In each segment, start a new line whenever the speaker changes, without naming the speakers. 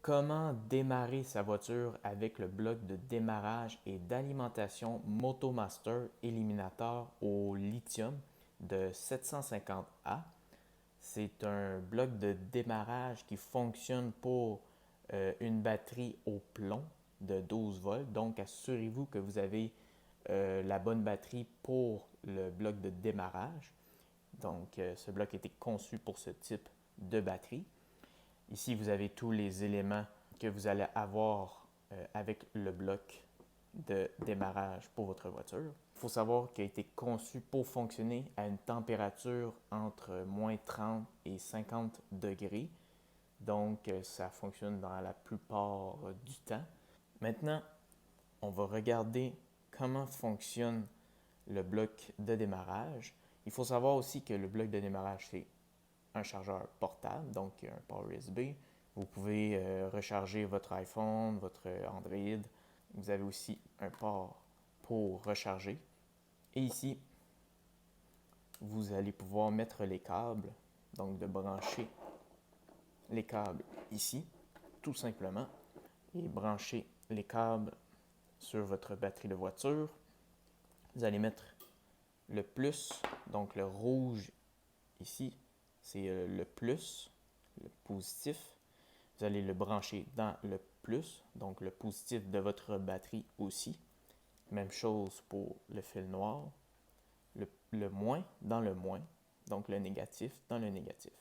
Comment démarrer sa voiture avec le bloc de démarrage et d'alimentation Motomaster Eliminator au lithium de 750A. C'est un bloc de démarrage qui fonctionne pour une batterie au plomb de 12 volts. Donc, assurez-vous que vous avez la bonne batterie pour le bloc de démarrage. Donc, ce bloc a été conçu pour ce type de batterie. Ici, vous avez tous les éléments que vous allez avoir avec le bloc de démarrage pour votre voiture. Il faut savoir qu'il a été conçu pour fonctionner à une température entre moins 30 et 50 degrés. Donc, ça fonctionne dans la plupart du temps. Maintenant, on va regarder comment fonctionne le bloc de démarrage. Il faut savoir aussi que le bloc de démarrage, c'est un chargeur portable, donc un port USB. Vous pouvez recharger votre iPhone, votre Android. Vous avez aussi un port pour recharger. Et ici, vous allez pouvoir mettre les câbles, donc de brancher les câbles ici, tout simplement, et brancher les câbles sur votre batterie de voiture. Vous allez mettre le plus, donc le rouge ici, c'est le plus, le positif. Vous allez le brancher dans le plus, donc le positif de votre batterie aussi. Même chose pour le fil noir. Le moins dans le moins, donc le négatif dans le négatif.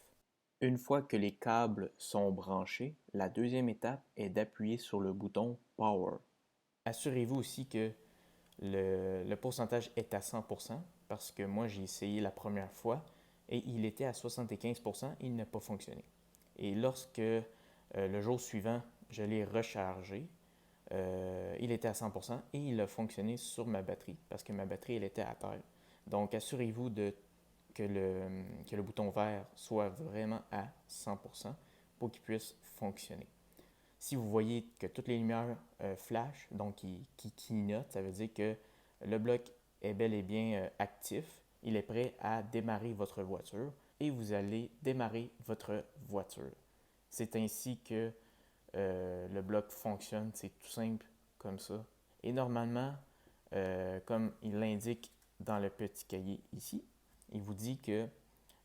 Une fois que les câbles sont branchés, la deuxième étape est d'appuyer sur le bouton Power. Assurez-vous aussi que le pourcentage est à 100% parce que moi j'ai essayé la première fois et il était à 75%, il n'a pas fonctionné. Et lorsque le jour suivant, je l'ai rechargé, il était à 100% et il a fonctionné sur ma batterie parce que ma batterie elle était à terre. Donc assurez-vous que le bouton vert soit vraiment à 100% pour qu'il puisse fonctionner. Si vous voyez que toutes les lumières flash, donc qui clignotent, ça veut dire que le bloc est bel et bien actif. Il est prêt à démarrer votre voiture et vous allez démarrer votre voiture. C'est ainsi que le bloc fonctionne, c'est tout simple comme ça. Et normalement, comme il l'indique dans le petit cahier ici, il vous dit que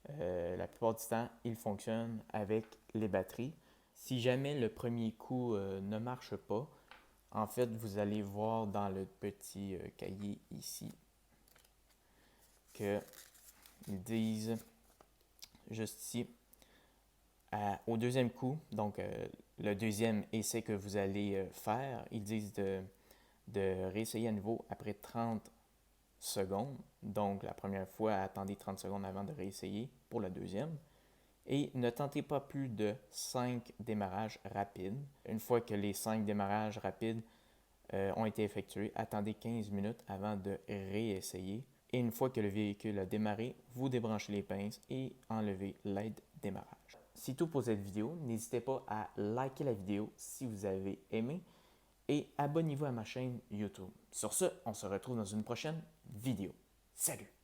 la plupart du temps, il fonctionne avec les batteries. Si jamais le premier coup ne marche pas, en fait, vous allez voir dans le petit cahier ici qu'ils disent juste ici, au deuxième coup, donc le deuxième essai que vous allez faire, ils disent de réessayer à nouveau après 30 secondes. Donc la première fois, attendez 30 secondes avant de réessayer pour la deuxième. Et ne tentez pas plus de 5 démarrages rapides. Une fois que les 5 démarrages rapides ont été effectués, attendez 15 minutes avant de réessayer. Et une fois que le véhicule a démarré, vous débranchez les pinces et enlevez l'aide démarrage. C'est tout pour cette vidéo. N'hésitez pas à liker la vidéo si vous avez aimé et abonnez-vous à ma chaîne YouTube. Sur ce, on se retrouve dans une prochaine vidéo. Salut!